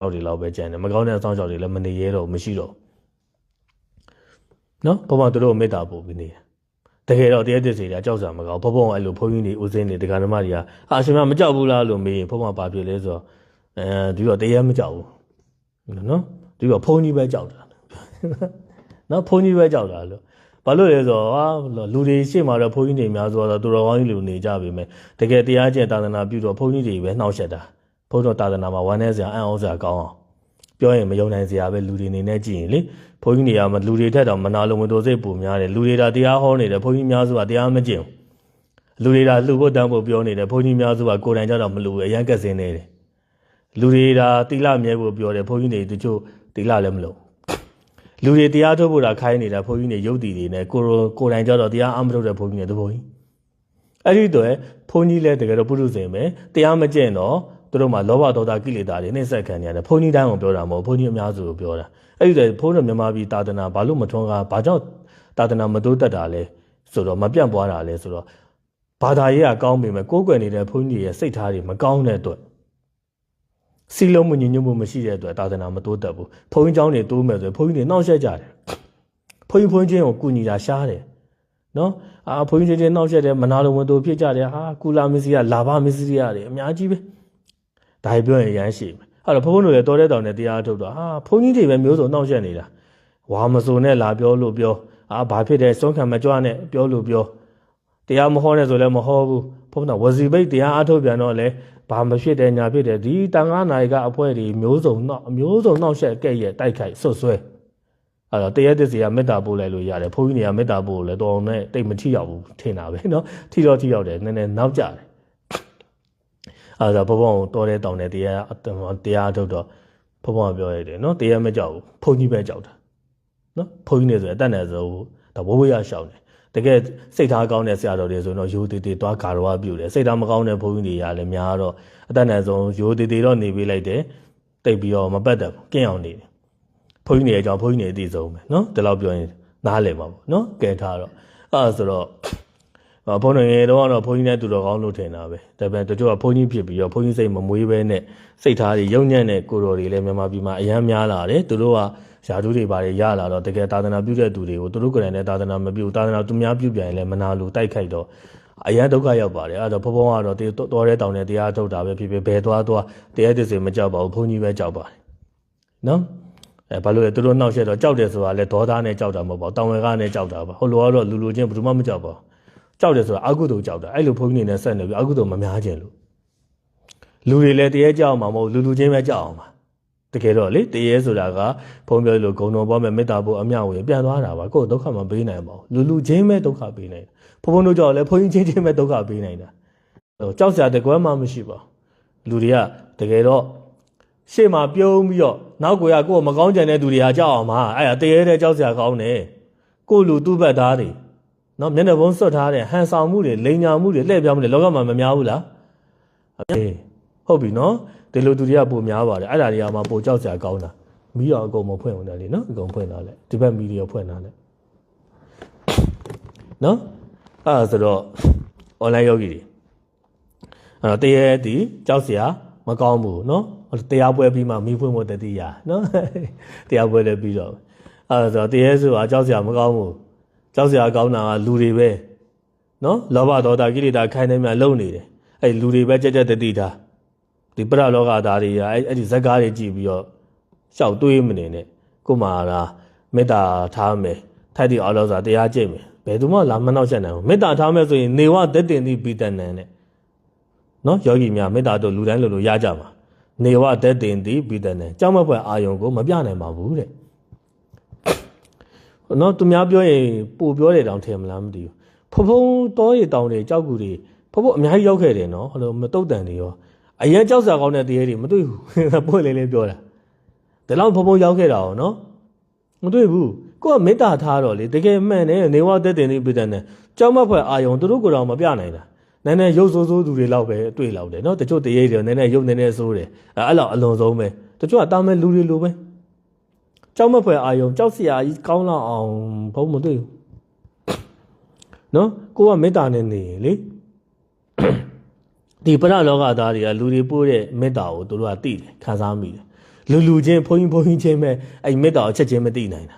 တွေလောက်ပဲကြံတယ်မကောင်းတဲ့အဆောင်ကြောက်တွေလည်းမနေရတော့မရှိတော့နော်ဘုံဘုံတို့မေတ္တာပို့ပြီးနေတကယ်တော့တရားသစ္စာတွေကြောက်စရာမကောင်းဘုံဘုံအဲ့လိုဘုန်းကြီးတွေဦးစင်းတွေဒကာဓမ္မတွေကအာရှင်မကြောက်ဘူးလားလို့မေးရင်ဘုံဘုံဘာဖြစ်လဲဆိုတော့ဒီတော့တရားမကြောက်ဘူးနော်ဒီတော့ဘုန်းကြီးပဲကြောက်တာနော်ဘုန်းကြီးပဲကြောက်တာလို့ဘာလို့လဲဆိုတော့ဟာလူတွေရှေ့မှာတော့ဘုန်းကြီးတွေများဆိုတော့သူတော်ကောင်းကြီးလူနေကြပြီမယ်တကယ်တရားကျင့်သာသနာပြုတော့ဘုန်းကြီးတွေပဲနှောက်ယှက်တာဘုန်းတော်သာသနာမှာဝမ်းနည်းစရာအံ့ဩစရာကောင်းအောင်ပြောရင်မယုံနိုင်စရာပဲလူတွေနေနဲ့ကြည့်ရင်လေဘုန်းကြီးတွေကလူတွေထက်တော့မနာလိုမတော်စိတ်ပူများတယ်လူတွေဒါတရားဟောနေတယ်ဘုန်းကြီးများစုကတရားမကျင့်ဘူးလူတွေဒါလှုပ်ဖို့တန်းဖို့ပြောနေတယ်ဘုန်းကြီးများစုကကိုယ်တိုင်ကြတော့မလူဘူးအရန်ကက်စင်းနေတယ်လူတွေဒါတိလမြဲဖို့ပြောတယ်ဘုန်းကြီးတွေတချို့တိလလည်းမလုပ်လူတွေတရားထုတ်ဖို့တာခိုင်းနေတာဘုန်းကြီးတွေရုပ်တည်တွေနဲ့ကိုယ်တိုင်ကြတော့တရားအမထုတ်တဲ့ဘုန်းကြီးတွေတဘုန်းကြီးအဲ့ဒီတော့ဘုန်းကြီးလည်းတကယ်တော့ပုရုဇဉ်ပဲတရားမကျင့်တော့သူတို့မှာလောဘဒေါသကိလေသာတွေနှိမ့်ဆက်ခံနေရတယ်ဘုန်းကြီးတိုင်းအောင်ပြောတာမဟုတ်ဘုန်းကြီးအများစုကိုပြောတာအဲ့ဒီတော့ဘုန်းတော်မြန်မာပြည်သာသနာဘာလို့မထွန်းကားဘာကြောင့်သာသနာမတိုးတက်တာလဲဆိုတော့မပြန့်ပွားတာလဲဆိုတော့ဘာသာရေးကကောင်းပေမဲ့ကိုးကွယ်နေတဲ့ဘုန်းကြီးရဲ့စိတ်ထားတွေမကောင်းတဲ့အတွက်စီလုံးမညညွတ်မှုမရှိတဲ့အတွက်သာသနာမတိုးတက်ဘူးဘုန်းကြီးကျောင်းတွေတိုးမဲ့ဆိုဘုန်းကြီးတွေနှောင့်ယှက်ကြတယ်ဘုန်းကြီးချင်းကိုကုညီတာရှားတယ်နော်ဘုန်းကြီးချင်းနှောင့်ယှက်တယ်မနာလိုဝန်တိုဖြစ်ကြတယ်ဟာကုလာမစ္စည်းကလာဘမစ္စည်းရတယ်အများကြီးပဲဒါပြောရင်ရမ်းရှိမယ်အဲ့တော့ဘုန်းတို့လည်းတော်တဲ့တောင်နဲ့တရားထုတ်တော့ဘုန်းကြီးတွေပဲမျိုးစုံနှောင့်ယှက်နေတာဝါမစုံနဲ့လာပြောလို့ပြောဘာဖြစ်တယ်စွန့်ခံမကြွနဲ့ပြောလို့ပြောတရားမဟောနဲ့ဆိုလည်းမဟောဘူးဘုန်းတော်ဝစီဘိတ်တရားအထုတ်ပြန်တော့လေဘာမဖြစ်တယ်ညာဖြစ်တယ်ဒီတန်ခါးနိုင်ကအဖွဲတွေမျိုးစုံနှောင့်ယှက်ကဲ့ရဲ့တိုက်ခိုက်ဆွဆွဲအဲ့တော့တရားသစ္စာမေတ္တာပို့လိုက်လို့ရတယ်ဘုန်းကြီးတွေကမေတ္တာပို့လည်းတော်အောင်နဲ့တိတ်မထိရောက်ဘူးထင်တာပဲနော်ထိရောက်တယ်နည်းနည်းနောက်ကျတယ်အဲ့ဒါဘဘုံတော်တဲ့တောင်တဲ့တရားထုတ်တော့ဘဘုံကပြောရတယ်နော်တရားမကြောက်ဘူးဘုန်းကြီးပဲကြောက်တာနော်ဘုန်းကြီးနေဆိုအတတ်နဲ့ဆိုဒါဝဝရရှောင်းတယ်တကယ်စိတ်ထားကောင်းတဲ့ဆရာတော်တွေဆိုတော့ရိုးသေးသေးသွားဂါရဝပြုတယ်စိတ်ထားမကောင်းတဲ့ဘုန်းကြီးတွေကလည်းများတော့အတတ်နဲ့ဆုံးရိုးသေးသေးတော့နေပေးလိုက်တယ်တိတ်ပြီးတော့မပတ်သက်ဘူးကင်းအောင်နေတယ်ဘုန်းကြီးတွေအကြောင်းဘုန်းကြီးတွေအသိဆုံးပဲနော်ဒီလောက်ပြောရင်နားလည်မှာပေါ့နော်ကဲထားတော့အဲ့ဒါဆိုတော့ဘုန်းတော်ငယ်တော့ဘုန်းကြီးနဲ့တူတော်ကောင်းလို့ထင်တာပဲဒါပေမဲ့တချို့ကဘုန်းကြီးဖြစ်ပြီးတော့ဘုန်းကြီးစိတ်မမွေးပဲနဲ့စိတ်ထားတွေယုံညံ့တဲ့ကိုတော်တွေလည်းမြန်မာပြည်မှာအများများလာတယ်သူတို့ကယာတုတွေပါတယ်ရလာတော့တကယ်သာသနာပြုတဲ့သူတွေကိုသူတို့ကိုယ်တိုင်နဲ့သာသနာမပြုသာသနာသူများပြုပြန်ရင်လည်းမနာလို့တိုက်ခိုက်တော့အရန်ဒုက္ခရောက်ပါတယ်အဲ့တော့ဘုံကတော့တော်တဲ့တောင်နဲ့တရားထုတ်တာပဲဖြစ်ဖြစ်ဘယ်သွားတရားသစ္စာမကြောက်ပါဘူးဘုန်းကြီးပဲကြောက်ပါတယ်နော်ဘာလို့လဲသူတို့နှောက်ရက်တော့ကြောက်တယ်ဆိုတာလဲဒေါသနဲ့ကြောက်တာမဟုတ်ပါဘူးတောင်ဝယ်ကနဲ့ကြောက်တာပါဟိုလိုကတော့လူချင်းဘယ်သူမှမကြောက်ပါဘူးကြောက်တယ်ဆိုတာအကုသိုလ်ကြောက်တာအဲ့လိုဘုန်းကြီးနေနဲ့ဆက်နေပြီးအကုသိုလ်မများခြင်းလို့လူတွေလည်းတရားကြောက်မှာမဟုတ်လူချင်းပဲကြောက်အောင်ပါတကယ်တော့လေတရားဆိုတာကဘုံပြောလို့ဂုဏ်တော်ပေါ်မဲ့မေတ္တာဖို့အမြဝေပြန်သွားတာပါကိုယ်ဒုက္ခမပေးနိုင်ပါဘူးလူချင်းပဲဒုက္ခပေးနိုင်တယ်ဘုံတို့ကြောက်လဲဘုန်းကြီးချင်းပဲဒုက္ခပေးနိုင်တာကြောက်စရာတကွဲမှမရှိပါဘူးလူတွေကတကယ်တော့ရှေ့မှာပြုံးပြီးတော့နောက်ကိုယ်မကောင်းကြတဲ့သူတွေကကြောက်အောင်ပါအဲ့ဒါတရားတဲ့ကြောက်စရာကောင်းတယ်ကိုလူသူ့ဘက်သားတွေနော်မျက်နှာပုံးစွတ်ထားတဲ့ဟန်ဆောင်မှုတွေလိန်ညာမှုတွေလှည့်ပြောင်းမှုတွေလောကမှာမများဘူးလားဟုတ်ပြီနော်ဒီလိုသူတွေကပိုများပါတယ်အဲ့ဒါတွေကမှပိုကြောက်စရာကောင်းတာမီးရောအကုန်မဖွင့်ဝင်တယ်လေနော်အကုန်ဖွင့်လာလဲဒီဘက်မီးရောဖွင့်လာလဲနော်အဲ့ဒါဆိုတော့ online ယောဂီတွေအဲ့တော့တရားဒီကြောက်စရာမကောင်းဘူးနော်တရားပွဲပြီးမှမီးဖွင့်ဖို့တတိယနော်တရားပွဲလည်းပြီးတော့အဲ့ဒါဆိုတော့တရားဆိုတာကြောက်စရာမကောင်းဘူးကြောက်စရာကောင်းတာကလူတွေပဲနော်လောဘဒေါသကိလေသာခိုင်းနေမှလုံနေတယ်အဲ့လူတွေပဲကြက်ကြက်တတိထားဒီပရလောကသားတွေကအဲ့ဒီဇက်ကားတွေကြည့်ပြီးတော့ရှောက်တွေးမနေနဲ့ကိုမာရာမေတ္တာထားမယ်ထိုက်တိအောင်လို့ဆိုတာတရားကျင့်မယ်ဘယ်သူမှလာမနှောက်ယှက်နိုင်ဘူးမေတ္တာထားမယ်ဆိုရင်နေဝသက်တင်သည်ပိတဏံနဲ့နော်ယောဂီများမေတ္တာတို့လူတိုင်းလိုရကြမှာနေဝသက်တင်သည်ပိတဏံကြောက်မက်ဖွယ်အာယုံကိုမပြနိုင်ပါဘူးတဲ့နော်သူများပြောရင်ပို့ပြောတယ်တောင်ထင်မလားမသိဘူးဖုံတောရီတောင်တွေကြောက်ကူတွေဖုံအများကြီးရောက်ခဲ့တယ်နော်ဟိုလိုမတုတ်တန်တွေရောအရင်ကြောက်စရာကောင်းတဲ့တရားတွေမတွေ့ဘူးပွင့်လေးပြောတာဒီလောက်ဖုံရောက်ခဲ့တာရောနော်မတွေ့ဘူးကိုကမေတ္တာထားတော့လေတကယ်မှန်တယ်နေဝသက်တင်ပြီးတဲ့နဲ့ကြောက်မက်ဖွယ်အာယုံသူတို့ကိုယ်တော်မပြနိုင်တာနည်းနည်းရုပ်ဆိုးဆိုးသူတွေလောက်ပဲတွေ့လောက်တယ်နော်တချို့တရားတွေနည်းနည်းရုပ်နည်းနည်းဆိုးတယ်အဲ့လောက်အလွန်ဆုံးပဲတချို့ကတာမဲ့လူတွေလိုပဲကြောက်မက်ဖွယ်အာယုံကြောက်စရာကြီးကောင်းလောက်အောင်ဘုံမတွေ့ဘူးနော်ကိုကမေတ္တာနဲ့နေလေဒီပရလောကသားတွေကလူတွေပို့တဲ့မေတ္တာကိုတို့ကသိတယ်ခံစားမိတယ် လူချင်းဘုန်းကြီးချင်းပဲအဲ့မေတ္တာအချက်ချင်းမသိနိုင်တာ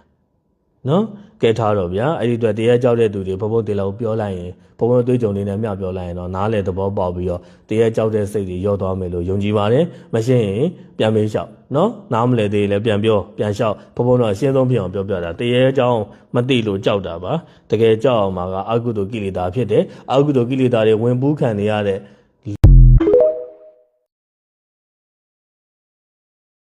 နော်ကဲထားတော့ဗျာအဲ့ဒီအတွက်တရားကြောက်တဲ့သူတွေဘုံဘုံတေလောက်ပြောလိုက်ရင်ဘုံဘုံတွေးကြုံနေနဲ့မျှပြောလိုက်ရင်တော့နားလေသဘောပေါက်ပြီးတော့တရားကြောက်တဲ့စိတ်တွေရော့သွားမယ်လို့ယုံကြည်ပါတယ်မရှိရင်ပြန်မေးလျှောက်နော်နားမလဲသေးလည်းပြန်ပြောပြန်လျှောက်ဘုံဘုံတော့အရှင်းဆုံးဖြစ်အောင်ပြောပြတာတရားကြောင်းမသိလို့ကြောက်တာပါတကယ်ကြောက်အောင်မှာကအကုသိုလ်ကိလေသာဖြစ်တယ်အကုသိုလ်ကိလေသာတွေဝင်ပူးခံနေရတဲ့